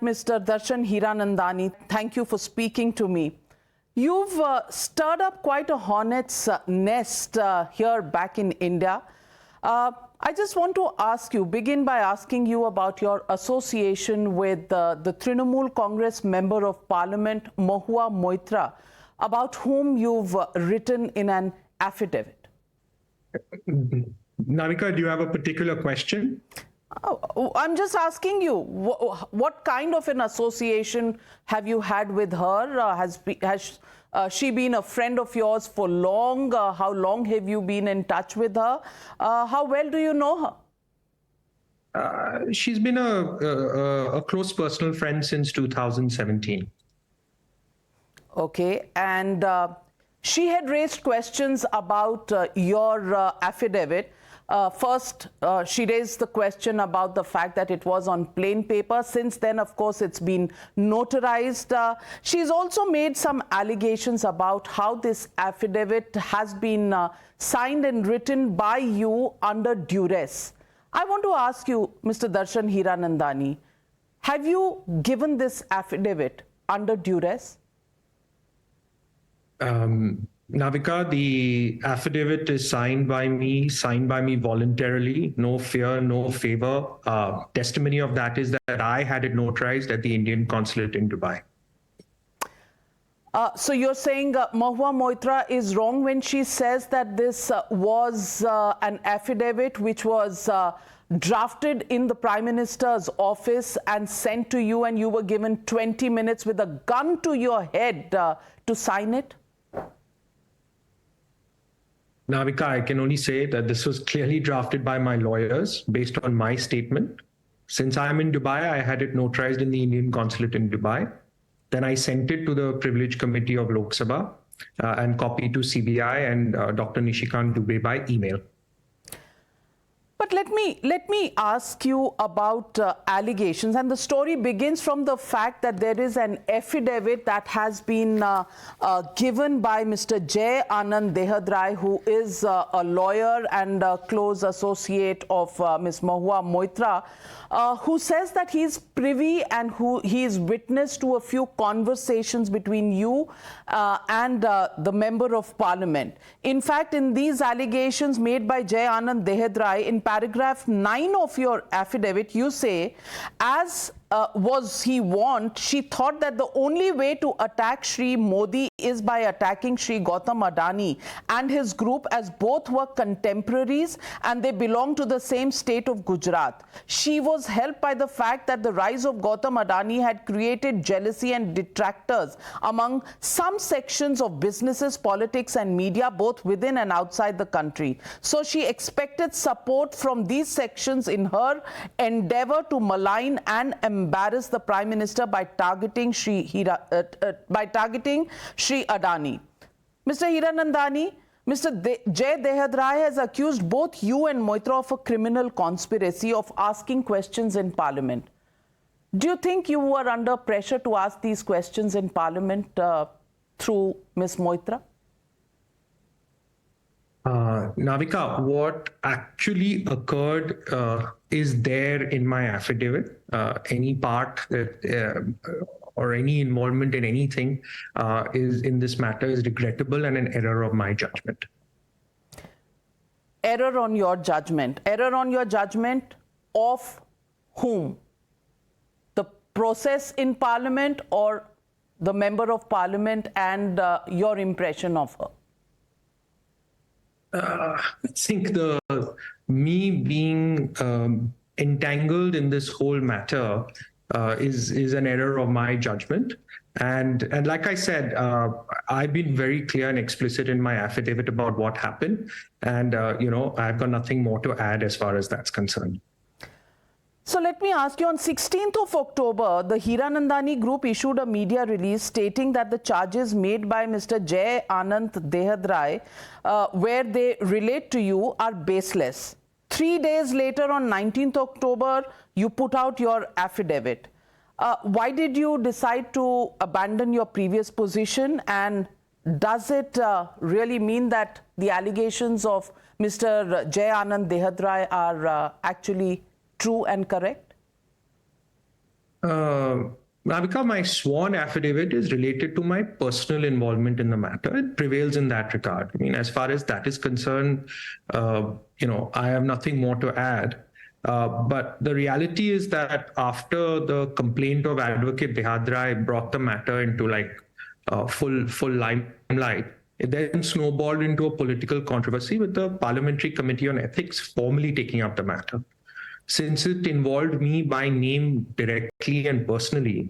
Mr. Darshan Hiranandani, thank you for speaking to me. You've stirred up quite a hornet's nest here back in India. I just want to begin by asking you about your association with the Trinamool Congress Member of Parliament, Mahua Moitra, about whom you've written in an affidavit. Navika, do you have a particular question? I'm just asking you, what kind of an association have you had with her? Has she been a friend of yours for long? How long have you been in touch with her? How well do you know her? She's been a close personal friend since 2017. Okay, and she had raised questions about your affidavit. First, she raised the question about the fact that it was on plain paper. Since then, of course, it's been notarized. She's also made some allegations about how this affidavit has been signed and written by you under duress. I want to ask you, Mr. Darshan Hiranandani, have you given this affidavit under duress? Navika, the affidavit is signed by me voluntarily, no fear, no favor. Testimony of that is that I had it notarized at the Indian consulate in Dubai. So you're saying Mahua Moitra is wrong when she says that this was an affidavit which was drafted in the Prime Minister's office and sent to you, and you were given 20 minutes with a gun to your head to sign it? Navika, I can only say that this was clearly drafted by my lawyers based on my statement. Since I'm in Dubai, I had it notarized in the Indian consulate in Dubai. Then I sent it to the Privilege Committee of Lok Sabha and copied to CBI and Dr. Nishikant Dubey by email. But let me ask you about allegations, and the story begins from the fact that there is an affidavit that has been given by Mr. Jai Anand Dehadrai, who is a lawyer and a close associate of Ms. Mahua Moitra, who says that he is privy and he is witness to a few conversations between you and the Member of Parliament. In fact, in these allegations made by Jai Anand Dehadrai, in paragraph 9 of your affidavit, you say, as was he warned, she thought that the only way to attack Shri Modi is by attacking Shri Gautam Adani and his group, as both were contemporaries and they belong to the same state of Gujarat. She was helped by the fact that the rise of Gautam Adani had created jealousy and detractors among some sections of businesses, politics and media, both within and outside the country. So she expected support from these sections in her endeavor to malign and embarrass the Prime Minister by targeting Shri Adani. Mr. Hiranandani, Mr. Jai Dehadrai has accused both you and Moitra of a criminal conspiracy of asking questions in Parliament. Do you think you were under pressure to ask these questions in Parliament through Ms. Moitra? Navika, what actually occurred is there in my affidavit. Any part that or any involvement in anything is in this matter is regrettable and an error of my judgment. Error on your judgment. Error on your judgment of whom? The process in Parliament or the Member of Parliament and your impression of her? I think me being entangled in this whole matter is an error of my judgment. And like I said, I've been very clear and explicit in my affidavit about what happened. And, I've got nothing more to add as far as that's concerned. So let me ask you, on 16th of October, the Hiranandani Group issued a media release stating that the charges made by Mr. Jai Anand Dehadrai, where they relate to you, are baseless. 3 days later, on 19th October, you put out your affidavit. Why did you decide to abandon your previous position? And does it really mean that the allegations of Mr. Jai Anand Dehadrai are actually true and correct? Navika, my sworn affidavit is related to my personal involvement in the matter. It prevails in that regard. I mean, as far as that is concerned, I have nothing more to add. But the reality is that after the complaint of Advocate Dehadra brought the matter into full limelight, it then snowballed into a political controversy with the Parliamentary Committee on Ethics formally taking up the matter. Since it involved me by name directly and personally,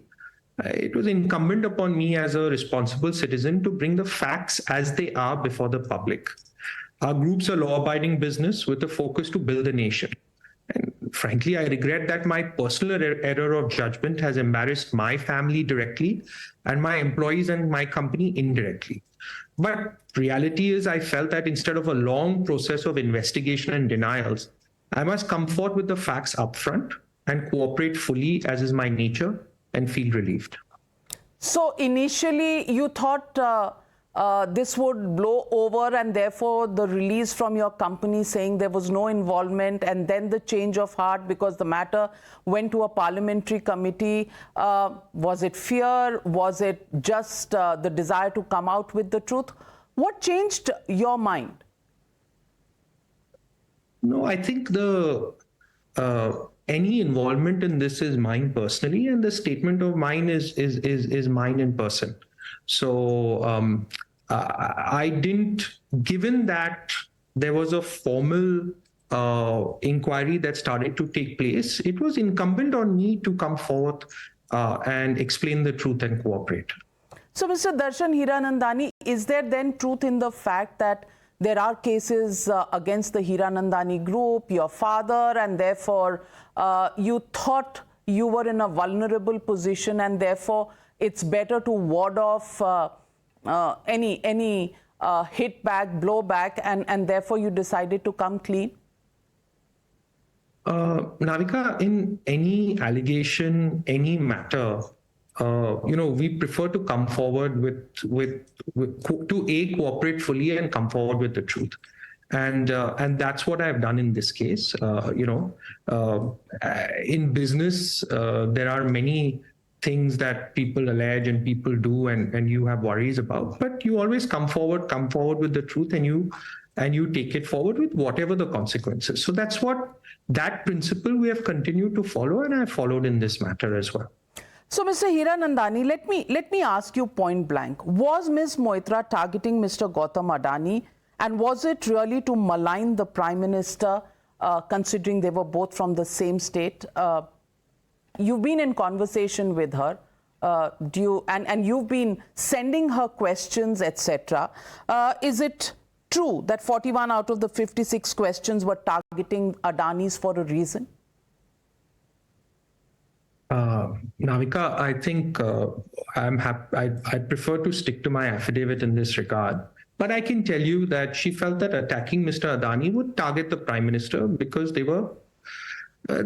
it was incumbent upon me as a responsible citizen to bring the facts as they are before the public. Our group's a law-abiding business with a focus to build a nation. And frankly, I regret that my personal error of judgment has embarrassed my family directly and my employees and my company indirectly. But reality is, I felt that instead of a long process of investigation and denials, I must come forth with the facts upfront and cooperate fully, as is my nature, and feel relieved. So initially, you thought this would blow over, and therefore the release from your company saying there was no involvement, and then the change of heart because the matter went to a parliamentary committee. Was it fear? Was it just the desire to come out with the truth? What changed your mind? No, I think any involvement in this is mine personally, and the statement of mine is mine in person. So I didn't, given that there was a formal inquiry that started to take place, it was incumbent on me to come forth and explain the truth and cooperate. So, Mr. Darshan Hiranandani, is there then truth in the fact that there are cases against the Hiranandani Group, your father, and therefore you thought you were in a vulnerable position, and therefore it's better to ward off any hit back, blowback, and therefore you decided to come clean? Navika, in any allegation, any matter, we prefer to come forward to cooperate fully and come forward with the truth. And that's what I've done in this case. In business, there are many things that people allege and people do and you have worries about, but you always come forward with the truth, and you take it forward with whatever the consequences. So that principle we have continued to follow, and I have followed in this matter as well. So, Mr. Hiranandani, let me ask you point blank. Was Ms. Moitra targeting Mr. Gautam Adani, and was it really to malign the Prime Minister, considering they were both from the same state? You've been in conversation with her, and you've been sending her questions, etc. Is it true that 41 out of the 56 questions were targeting Adani's for a reason? Navika, I think I prefer to stick to my affidavit in this regard. But I can tell you that she felt that attacking Mr. Adani would target the Prime Minister because there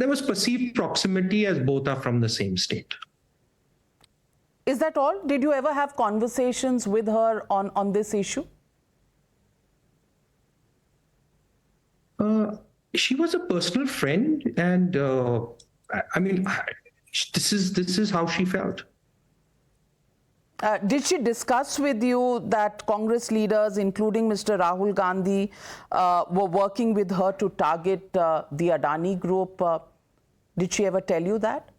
was perceived proximity, as both are from the same state. Is that all? Did you ever have conversations with her on this issue? She was a personal friend, and this is how she felt. Did she discuss with you that Congress leaders, including Mr. Rahul Gandhi, were working with her to target the Adani Group? Did she ever tell you that?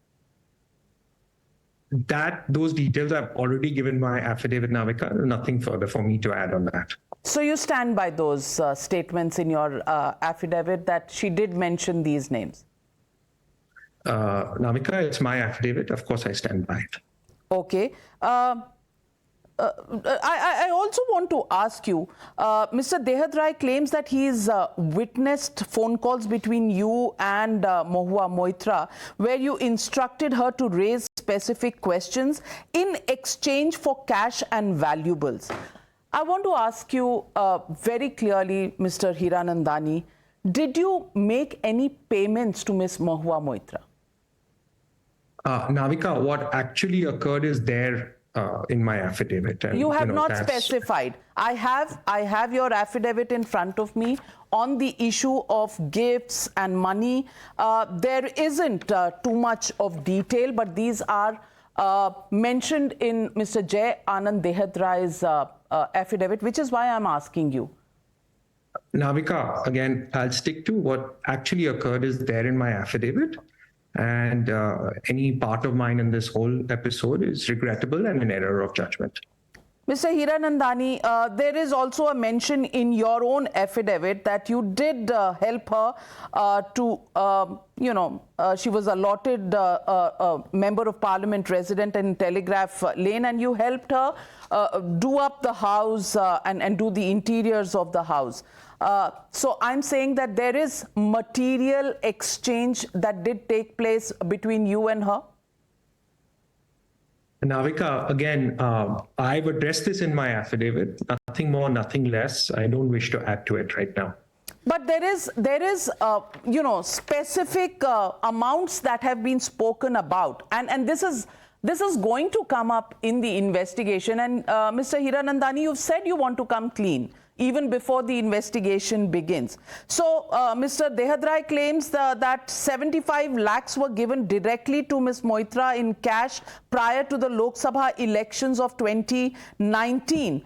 Those details I've already given my affidavit, Navika. Nothing further for me to add on that. So you stand by those statements in your affidavit that she did mention these names? Navika, it's my affidavit. Of course, I stand by it. Okay. I also want to ask you, Mr. Dehadra claims that he's witnessed phone calls between you and Mahua Moitra, where you instructed her to raise specific questions in exchange for cash and valuables. I want to ask you very clearly, Mr. Hiranandani, did you make any payments to Ms. Mahua Moitra? Navika, what actually occurred is there in my affidavit. And, you have not that's... specified. I have your affidavit in front of me on the issue of gifts and money. There isn't too much of detail, but these are mentioned in Mr. Jay Anand Dehadrai's affidavit, which is why I'm asking you. Navika, again, I'll stick to what actually occurred is there in my affidavit. And any part of mine in this whole episode is regrettable and an error of judgment. Mr. Hiranandani, there is also a mention in your own affidavit that you did help her she was allotted a member of parliament resident in Telegraph Lane, and you helped her do up the house and do the interiors of the house. So I'm saying that there is material exchange that did take place between you and her? Navika, again, I've addressed this in my affidavit. Nothing more, nothing less. I don't wish to add to it right now. But there is specific amounts that have been spoken about, and this is going to come up in the investigation. And Mr. Hiranandani, you've said you want to come clean even before the investigation begins. So Mr. Dehadrai claims that 75 lakhs were given directly to Ms. Moitra in cash prior to the Lok Sabha elections of 2019.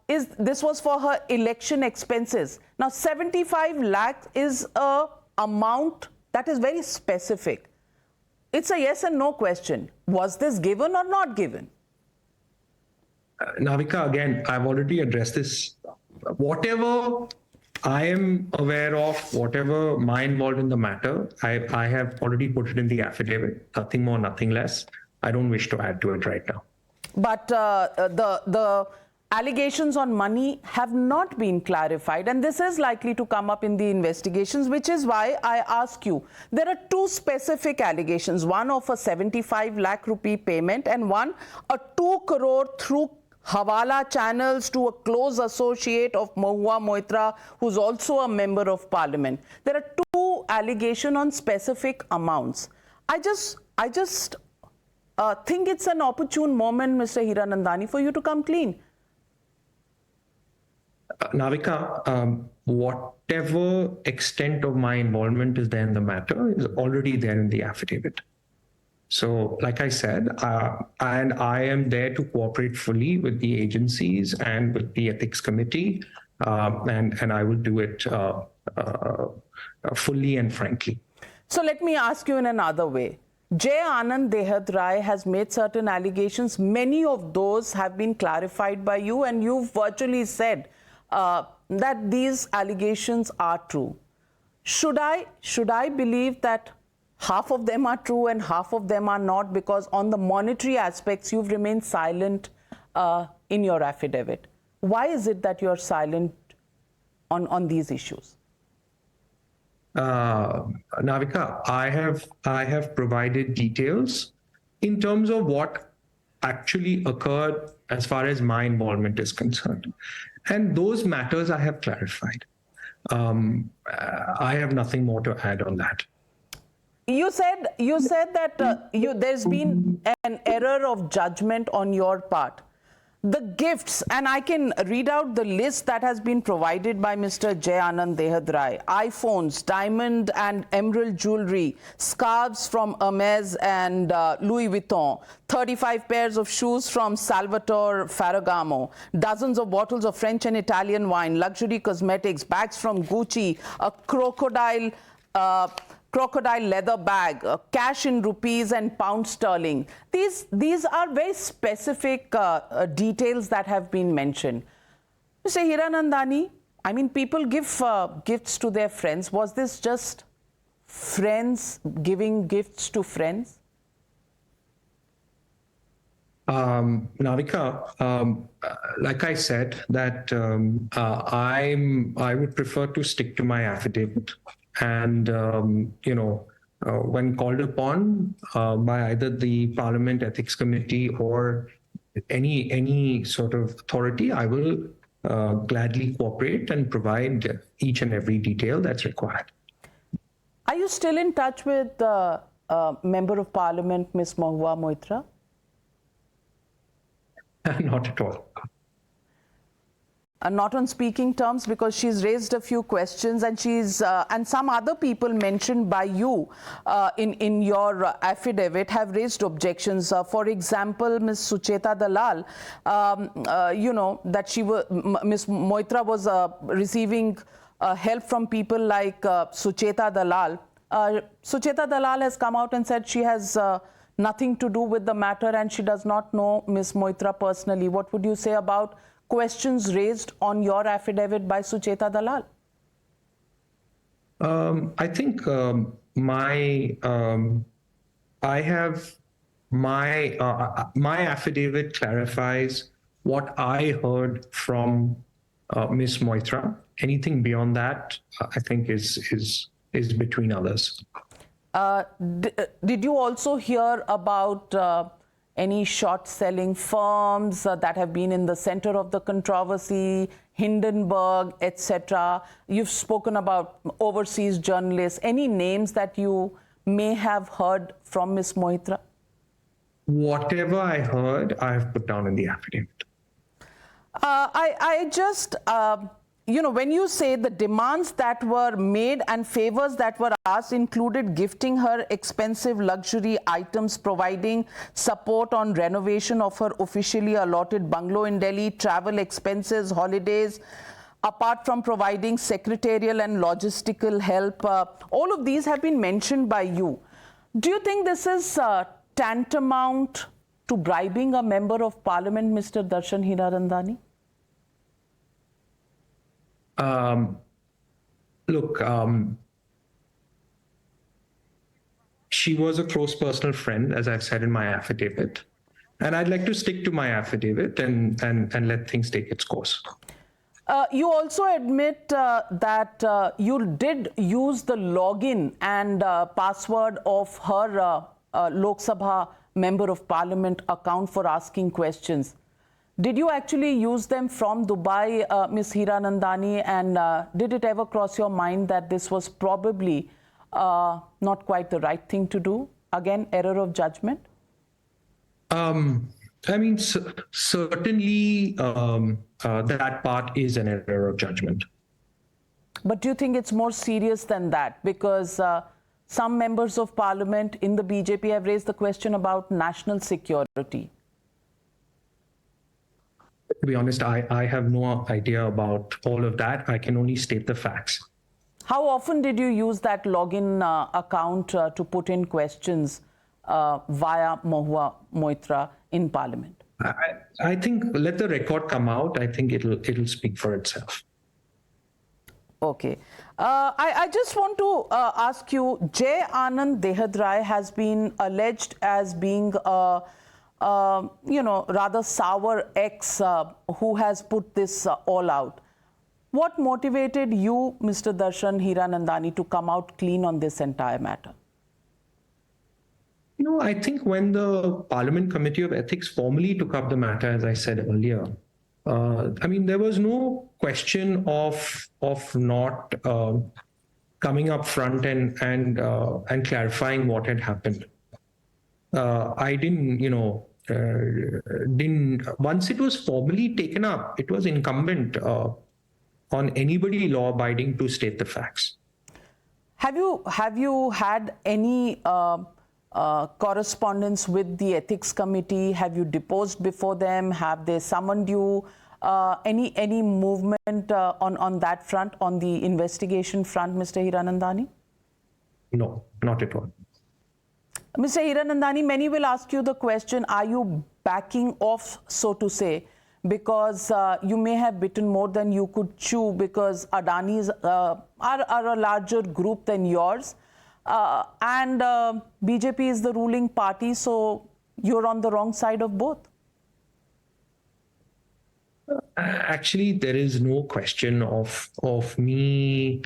This was for her election expenses. Now 75 lakhs is a amount that is very specific. It's a yes and no question. Was this given or not given? Navika, again, I've already addressed this. Whatever I am aware of, whatever my involved in the matter, I have already put it in the affidavit. Nothing more, nothing less. I don't wish to add to it right now. But the allegations on money have not been clarified, and this is likely to come up in the investigations, which is why I ask you. There are two specific allegations, one of a 75 lakh rupee payment and one a 2 crore through Hawala channels to a close associate of Mahua Moitra, who's also a member of parliament. There are two allegations on specific amounts. I just think it's an opportune moment, Mr. Hiranandani, for you to come clean. Navika, whatever extent of my involvement is there in the matter is already there in the affidavit. So, like I said, and I am there to cooperate fully with the agencies and with the ethics committee, and I will do it fully and frankly. So let me ask you in another way. Jay Anand Dehadrai has made certain allegations. Many of those have been clarified by you, and you've virtually said that these allegations are true. Should I believe that half of them are true and half of them are not, because on the monetary aspects you've remained silent in your affidavit? Why is it that you're silent on these issues? Navika, I have provided details in terms of what actually occurred as far as my involvement is concerned, and those matters I have clarified. I have nothing more to add on that. You said that there's been an error of judgment on your part. The gifts, and I can read out the list that has been provided by Mr. Jay Anand Dehadrai: iPhones, diamond and emerald jewelry, scarves from Hermes and Louis Vuitton, 35 pairs of shoes from Salvatore Ferragamo, dozens of bottles of French and Italian wine, luxury cosmetics, bags from Gucci, a crocodile leather bag, cash in rupees and pound sterling. These are very specific details that have been mentioned. Mr. Hiranandani, I mean, people give gifts to their friends. Was this just friends giving gifts to friends? Navika, like I said, that I would prefer to stick to my affidavit. And, when called upon by either the Parliament Ethics Committee or any sort of authority, I will gladly cooperate and provide each and every detail that's required. Are you still in touch with Member of Parliament, Ms. Mahua Moitra? Not at all. Not on speaking terms, because she's raised a few questions, and she's and some other people mentioned by you in your affidavit have raised objections. For example, Ms. Sucheta Dalal, you know that Ms. Moitra was receiving help from people like Sucheta Dalal. Sucheta Dalal has come out and said she has nothing to do with the matter and she does not know Ms. Moitra personally. What would you say about questions raised on your affidavit by Sucheta Dalal? I think I have my affidavit clarifies what I heard from Ms. Moitra. Anything beyond that, I think is between others. Did you also hear about any short-selling firms that have been in the center of the controversy, Hindenburg, etc.? You've spoken about overseas journalists. Any names that you may have heard from Ms. Moitra? Whatever I heard, I have put down in the affidavit. I just, you know, when you say the demands that were made and favors that were asked included gifting her expensive luxury items, providing support on renovation of her officially allotted bungalow in Delhi, travel expenses, holidays, apart from providing secretarial and logistical help, all of these have been mentioned by you. Do you think this is tantamount to bribing a member of parliament, Mr. Darshan Hiranandani? Look, she was a close personal friend, as I've said in my affidavit, and I'd like to stick to my affidavit and let things take its course. You also admit that you did use the login and password of her Lok Sabha Member of Parliament account for asking questions. Did you actually use them from Dubai, Ms. Hiranandani, and did it ever cross your mind that this was probably not quite the right thing to do? Again, error of judgment? I mean, certainly that part is an error of judgment. But do you think it's more serious than that? Because some members of parliament in the BJP have raised the question about national security. To be honest, I have no idea about all of that. I can only state the facts. How often did you use that login account to put in questions via Mahua Moitra in Parliament? I think let the record come out. I think it'll speak for itself. Okay. I just want to ask you, Jay Anand Dehadrai has been alleged as being you know, rather sour ex who has put this all out. What motivated you, Mr. Darshan Hiranandani, to come out clean on this entire matter? You know, I think when the Parliament Committee of Ethics formally took up the matter, as I said earlier, I mean, there was no question of not coming up front and clarifying what had happened. I didn't, you know, once it was formally taken up, it was incumbent on anybody law-abiding to state the facts. Have you had any correspondence with the ethics committee? Have you deposed before them? Have they summoned you? Any movement on that front, on the investigation front, Mr. Hiranandani? No, not at all. Mr. Hiranandani, many will ask you the question, are you backing off, so to say, because you may have bitten more than you could chew, because Adani's are a larger group than yours, and BJP is the ruling party, so you're on the wrong side of both. Actually, there is no question of me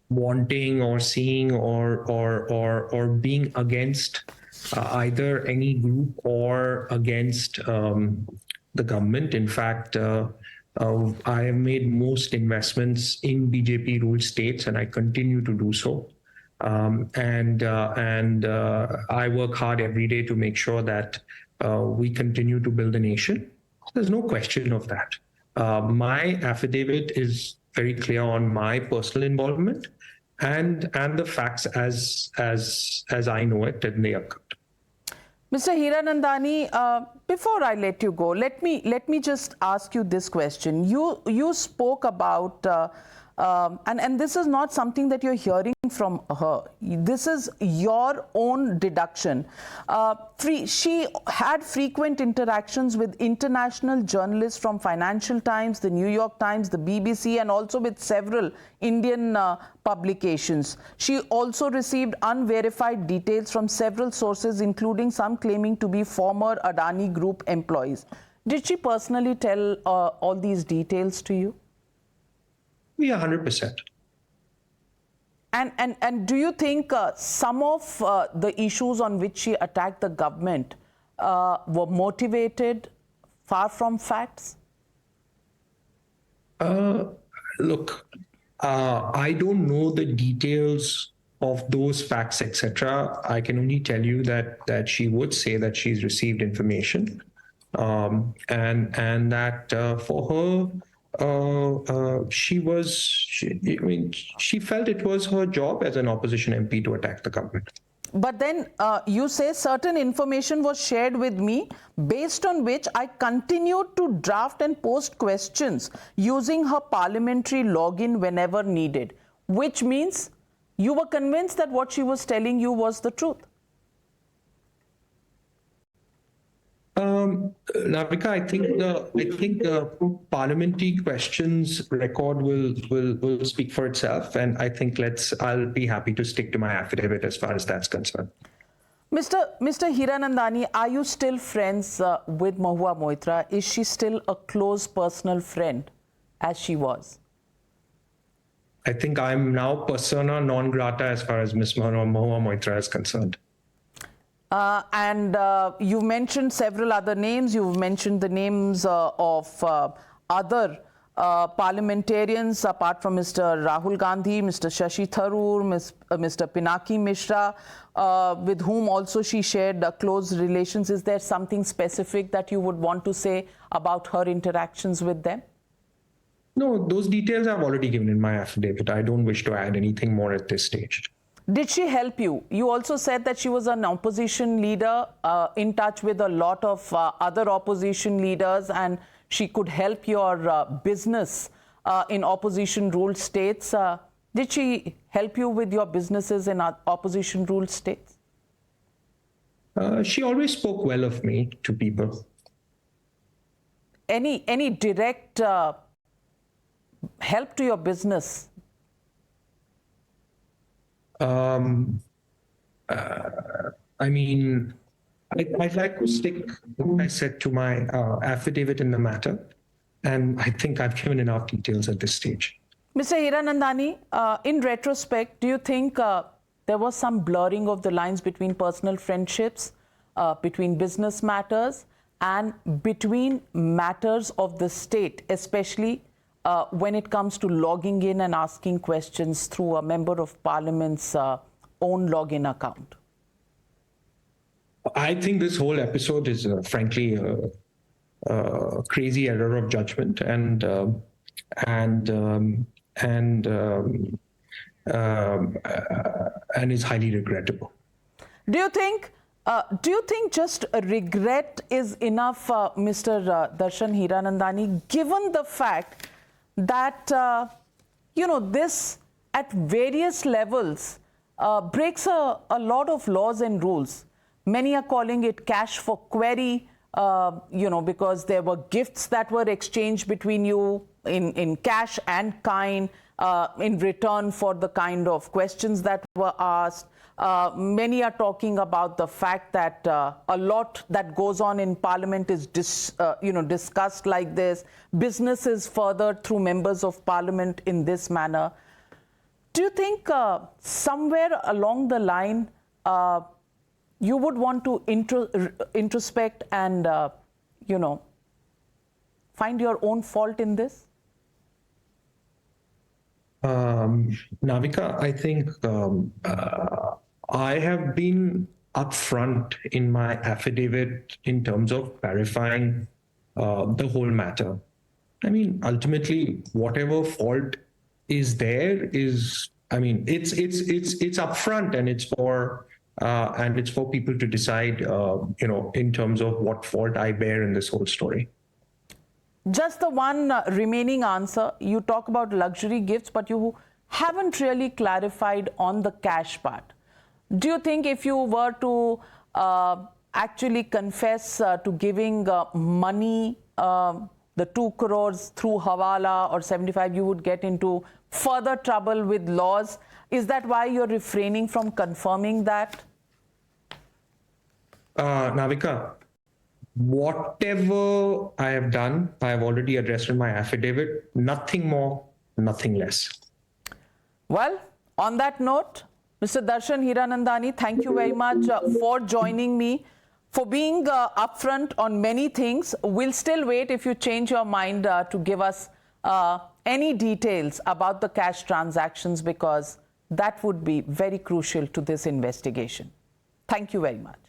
wanting or seeing or being against either any group or against the government. In fact, I have made most investments in BJP ruled states, and I continue to do so. And I work hard every day to make sure that we continue to build a nation. There's no question of that. My affidavit is very clear on my personal involvement and the facts as I know it in the account. Mr. Hiranandani, before I let you go, let me just ask you this question. You spoke about, and this is not something that you're hearing from her. This is your own deduction. She had frequent interactions with international journalists from Financial Times, the New York Times, the BBC, and also with several Indian publications. She also received unverified details from several sources, including some claiming to be former Adani Group employees. Did she personally tell all these details to you? Yeah, 100%. And do you think some of the issues on which she attacked the government were motivated far from facts? Look, I don't know the details of those facts, etc. I can only tell you that she would say that she's received information, and that for her, she felt it was her job as an opposition MP to attack the government. But then you say certain information was shared with me based on which I continued to draft and post questions using her parliamentary login whenever needed, which means you were convinced that what she was telling you was the truth. Navika, I think the parliamentary questions record will speak for itself, and I think I'll be happy to stick to my affidavit as far as that's concerned. Mr. Hiranandani, are you still friends with Mahua Moitra? Is she still a close personal friend as she was? I think I'm now persona non grata as far as Ms. Mahua Moitra is concerned. And you mentioned several other names. You've mentioned the names of other parliamentarians apart from Mr. Rahul Gandhi, Mr. Shashi Tharoor, Mr. Pinaki Mishra, with whom also she shared close relations. Is there something specific that you would want to say about her interactions with them? No, those details I've already given in my affidavit. I don't wish to add anything more at this stage. Did she help you? You also said that she was an opposition leader in touch with a lot of other opposition leaders, and she could help your business in opposition-ruled states. Did she help you with your businesses in opposition-ruled states? She always spoke well of me to people. Any direct help to your business? I mean, I'd like to stick, like I said, to my affidavit in the matter, and I think I've given enough details at this stage. Mr. Hiranandani, in retrospect, do you think there was some blurring of the lines between personal friendships, between business matters, and between matters of the state, especially when it comes to logging in and asking questions through a member of parliament's own login account? I think this whole episode is frankly a crazy error of judgment and is highly regrettable. Do you think just a regret is enough, Mr. Darshan Hiranandani, given the fact that this at various levels breaks a lot of laws and rules? Many are calling it cash for query, because there were gifts that were exchanged between you in cash and kind in return for the kind of questions that were asked. Many are talking about the fact that a lot that goes on in Parliament is discussed like this. Business is furthered through members of Parliament in this manner. Do you think somewhere along the line you would want to introspect and, find your own fault in this? Navika, I think I have been upfront in my affidavit in terms of clarifying the whole matter. I mean, ultimately, whatever fault is there is, I mean, it's upfront, and it's for people to decide, in terms of what fault I bear in this whole story. Just the one remaining answer. You talk about luxury gifts, but you haven't really clarified on the cash part. Do you think if you were to actually confess to giving money, the 2 crores through Hawala or 75, you would get into further trouble with laws? Is that why you're refraining from confirming that? Navika, whatever I have done, I have already addressed in my affidavit. Nothing more, nothing less. Well, on that note, Mr. Darshan Hiranandani, thank you very much for joining me, for being upfront on many things. We'll still wait if you change your mind to give us any details about the cash transactions, because that would be very crucial to this investigation. Thank you very much.